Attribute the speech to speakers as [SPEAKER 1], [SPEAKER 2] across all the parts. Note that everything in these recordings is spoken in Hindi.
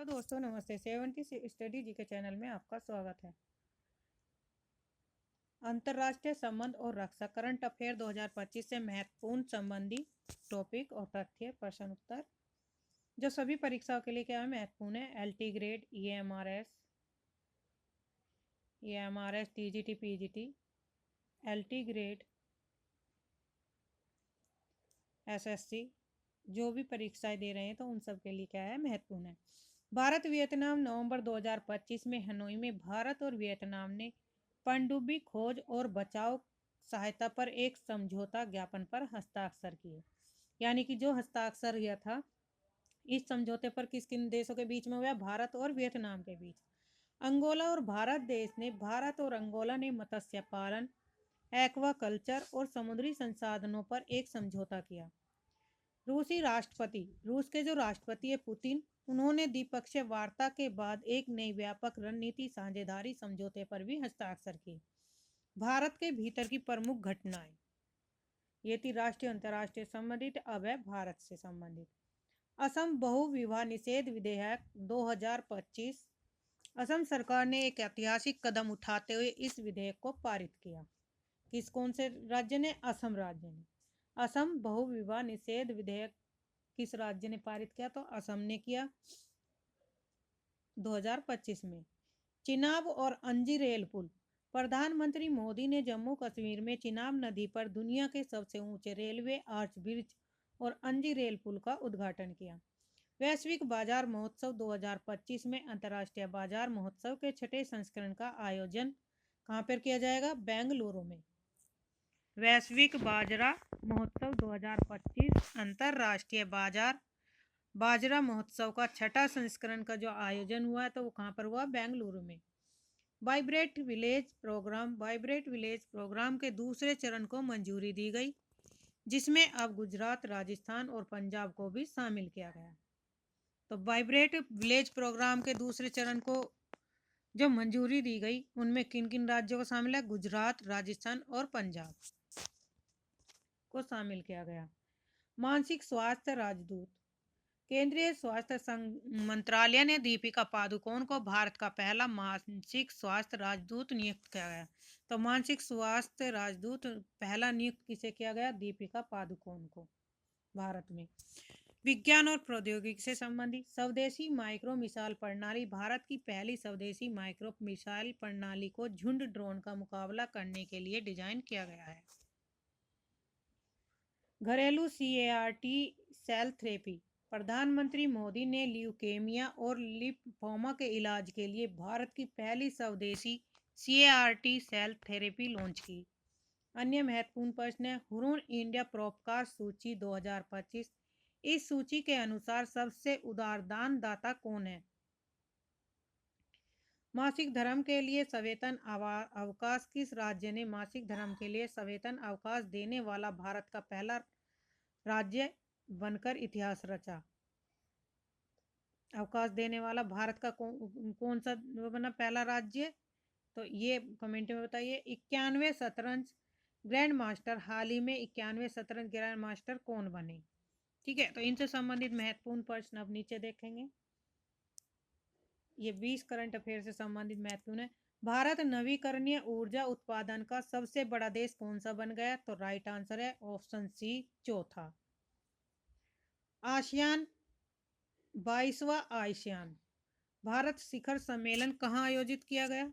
[SPEAKER 1] हेलो दोस्तों, नमस्ते। 70 स्टडी जी के चैनल में आपका स्वागत है। अंतर्राष्ट्रीय संबंध और रक्षा करंट अफेयर 2025 से महत्वपूर्ण संबंधी टॉपिक और तथ्य प्रश्न उत्तर जो सभी परीक्षाओं के लिए क्या है महत्वपूर्ण है। LT grade, EMRS, TGT, PGT, LT grade, SSC, जो भी परीक्षाएं दे रहे हैं तो उन सब के लिए क्या है महत्वपूर्ण है। भारत वियतनाम नवंबर 2025 में हनोई में भारत और वियतनाम ने पनडुब्बी खोज और बचाव सहायता पर एक समझौता ज्ञापन पर हस्ताक्षर किए। यानी कि जो हस्ताक्षर किया था इस समझौते पर किस किन देशों के बीच में हुआ? भारत और वियतनाम के बीच। अंगोला और भारत और अंगोला ने मत्स्य पालन, एक्वाकल्चर और समुद्री संसाधनों पर एक समझौता किया। रूस के जो राष्ट्रपति है पुतिन, उन्होंने द्विपक्षीय वार्ता के बाद एक नई व्यापक रणनीति साझेदारी समझौते पर भी हस्ताक्षर किए। भारत के भीतर की प्रमुख घटनाएं, ये थी राष्ट्रीय अंतर्राष्ट्रीय संबंधित। अब है भारत से संबंधित। असम बहुविवाह निषेध विधेयक 2025। असम सरकार ने एक ऐतिहासिक कदम उठाते हुए इस विधेयक को पारित किया। कौन से राज्य ने? असम राज्य ने। असम बहुविवाह निषेध विधेयक किस राज्य ने पारित किया? तो असम ने किया 2025 में। चिनाब और अंजी रेल पुल, प्रधानमंत्री मोदी ने जम्मू कश्मीर में चिनाब नदी पर दुनिया के सबसे ऊंचे रेलवे आर्च ब्रिज और अंजी रेल पुल का उद्घाटन किया। वैश्विक बाजार महोत्सव 2025 में अंतर्राष्ट्रीय बाजार महोत्सव के 6ठे संस्करण का आयोजन कहाँ पर किया जाएगा? बेंगलुरु में। वैश्विक बाजरा महोत्सव 2025 अंतर्राष्ट्रीय बाजरा महोत्सव का 6ठा संस्करण का जो आयोजन हुआ तो वो कहाँ पर हुआ? बेंगलुरु में। वाइब्रेंट विलेज प्रोग्राम के दूसरे चरण को मंजूरी दी गई, जिसमें अब गुजरात, राजस्थान और पंजाब को भी शामिल किया गया। तो वाइब्रेंट विलेज प्रोग्राम के दूसरे चरण को जो मंजूरी दी गई उनमें किन किन राज्यों को शामिल है? गुजरात, राजस्थान और पंजाब को शामिल किया गया। मानसिक स्वास्थ्य राजदूत, केंद्रीय स्वास्थ्य मंत्रालय ने दीपिका पादुकोण को भारत का पहला मानसिक स्वास्थ्य राजदूत नियुक्त किया गया। तो मानसिक स्वास्थ्य राजदूत पहला नियुक्त किसे किया गया? दीपिका पादुकोण को भारत में। विज्ञान और प्रौद्योगिकी से संबंधित स्वदेशी माइक्रो मिसाइल प्रणाली, भारत की पहली स्वदेशी माइक्रो मिसाइल प्रणाली को झुंड ड्रोन का मुकाबला करने के लिए डिजाइन किया गया है। घरेलू CAR-T सेल थेरेपी, प्रधानमंत्री मोदी ने ल्यूकेमिया और लिम्फोमा के इलाज के लिए भारत की पहली स्वदेशी CAR-T सेल थेरेपी लॉन्च की। अन्य महत्वपूर्ण प्रश्न है हुरून इंडिया परोपकार सूची 2025। इस सूची के अनुसार सबसे उदार दानदाता कौन है? मासिक धर्म के लिए सवेतन अवकाश, किस राज्य ने मासिक धर्म के लिए सवेतन अवकाश देने वाला भारत का पहला राज्य बनकर इतिहास रचा? अवकाश देने वाला भारत का कौन सा बना पहला राज्य? तो ये कमेंट में बताइए। 91 शतरंज ग्रैंड मास्टर, हाल ही में 91 शतरंज ग्रैंड मास्टर कौन बने? ठीक है, तो इनसे संबंधित महत्वपूर्ण प्रश्न अब नीचे देखेंगे। ये 20 करंट अफेयर से संबंधित महत्वपूर्ण है। भारत नवीकरणीय ऊर्जा उत्पादन का सबसे बड़ा देश कौन सा बन गया? तो राइट आंसर है ऑप्शन सी, चौथा। आसियान 22वां आसियान भारत शिखर सम्मेलन कहाँ आयोजित किया गया?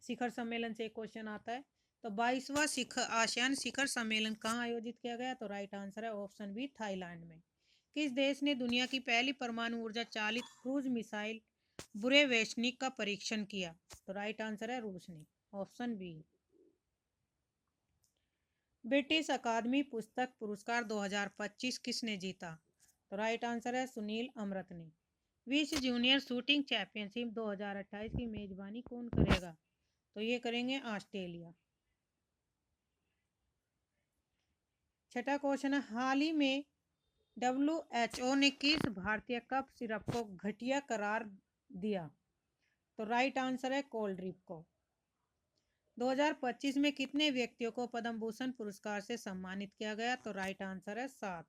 [SPEAKER 1] शिखर सम्मेलन से एक क्वेश्चन आता है। तो 22वां आसियान शिखर सम्मेलन कहाँ आयोजित किया गया? तो राइट आंसर है ऑप्शन बी, थाईलैंड में। किस देश ने दुनिया की पहली परमाणु ऊर्जा चालित क्रूज मिसाइल बुरेवेस्निक का परीक्षण किया? तो राइट आंसर है रूस ने, ऑप्शन बी। ब्रिटिश अकादमी पुस्तक पुरस्कार 2025 किसने जीता? तो राइट आंसर है सुनील अमृत ने। विश्व जूनियर शूटिंग चैंपियनशिप 2028 की मेजबानी कौन करेगा? तो ये करेंगे ऑस्ट्रेलिया। छठा क्वेश्चन है हाल ही में WHO ने किस भारतीय कफ सिरप को घटिया करार दिया? तो राइट आंसर है कोलड्रिप को। 2025 में कितने व्यक्तियों को पद्म भूषण पुरस्कार से सम्मानित किया गया? तो राइट आंसर है 7।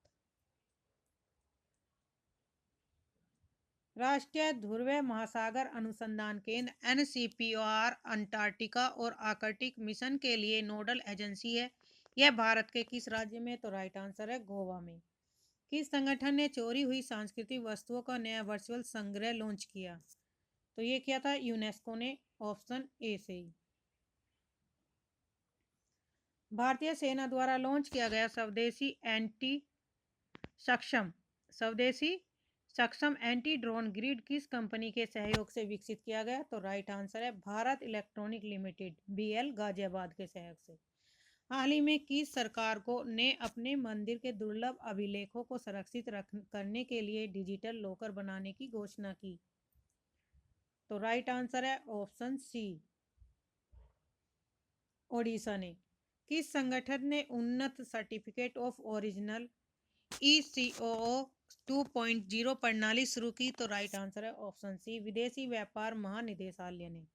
[SPEAKER 1] राष्ट्रीय ध्रुवीय महासागर अनुसंधान केंद्र NCPOR अंटार्कटिका और आर्कटिक मिशन के लिए नोडल एजेंसी है। यह भारत के किस राज्य में? तो राइट आंसर है गोवा में। किस संगठन ने चोरी हुई सांस्कृतिक वस्तुओं का नया वर्चुअल संग्रह लॉन्च किया? तो ये किया था यूनेस्को ने, ऑप्शन ए से ही। भारतीय सेना द्वारा लॉन्च किया गया स्वदेशी सक्षम एंटी ड्रोन ग्रिड किस कंपनी के सहयोग से विकसित किया गया? तो राइट आंसर है Bharat electronic limited, BL Ghaziabad के सहयोग से। हाल ही में किस सरकार को ने अपने मंदिर के दुर्लभ अभिलेखों को सुरक्षित करने के लिए डिजिटल लॉकर बनाने की घोषणा की? तो राइट आंसर है ऑप्शन सी, ओडिशा ने। किस संगठन ने उन्नत सर्टिफिकेट ऑफ ओरिजिनल ECOO 2.0 प्रणाली शुरू की? तो राइट आंसर है ऑप्शन सी, विदेशी व्यापार महानिदेशालय ने।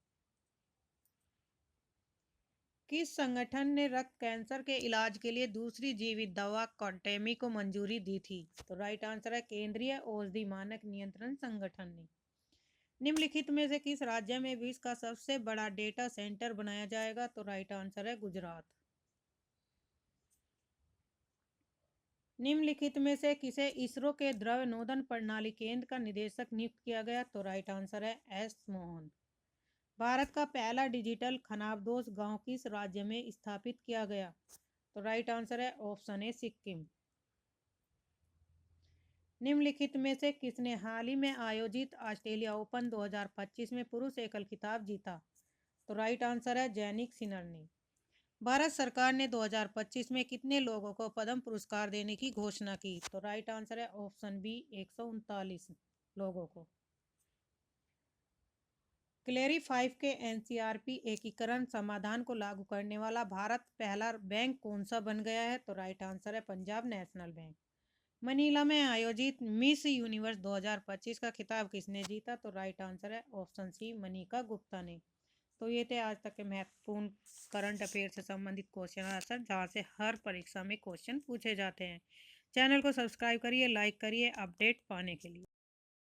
[SPEAKER 1] किस संगठन ने रक्त कैंसर के इलाज के लिए दूसरी जीवित दवा कॉन्टेमी को मंजूरी दी थी? तो राइट आंसर है केंद्रीय औषधि मानक नियंत्रण संगठन ने। निम्नलिखित में से किस राज्य में विश्व का सबसे बड़ा डेटा सेंटर बनाया जाएगा? तो राइट आंसर है गुजरात। निम्नलिखित में से किसे इसरो के द्रव नोदन प्रणाली केंद्र का निदेशक नियुक्त किया गया? तो राइट आंसर है एस मोहन। भारत का पहला डिजिटल खनाबदोश गांव किस राज्य में स्थापित किया गया? तो राइट आंसर है ऑप्शन ए, सिक्किम। निम्नलिखित में से किसने हाल ही में आयोजित ऑस्ट्रेलिया ओपन 2025 में पुरुष एकल खिताब जीता? तो राइट आंसर है जैनिक सिनर ने। भारत सरकार ने 2025 में कितने लोगों को पद्म पुरस्कार देने की घोषणा की? तो राइट आंसर है ऑप्शन बी, 139 लोगों को। क्लेरी 5 के NCRP एकीकरण समाधान को लागू करने वाला भारत पहला बैंक कौन सा बन गया है? तो राइट आंसर है पंजाब नेशनल बैंक। मनीला में आयोजित मिस यूनिवर्स 2025 का खिताब किसने जीता? तो राइट आंसर है ऑप्शन सी, मनिका गुप्ता ने। तो ये थे आज तक के महत्वपूर्ण करंट अफेयर से संबंधित क्वेश्चन आंसर, जहाँ से हर परीक्षा में क्वेश्चन पूछे जाते हैं। चैनल को सब्सक्राइब करिए, लाइक करिए अपडेट पाने के लिए।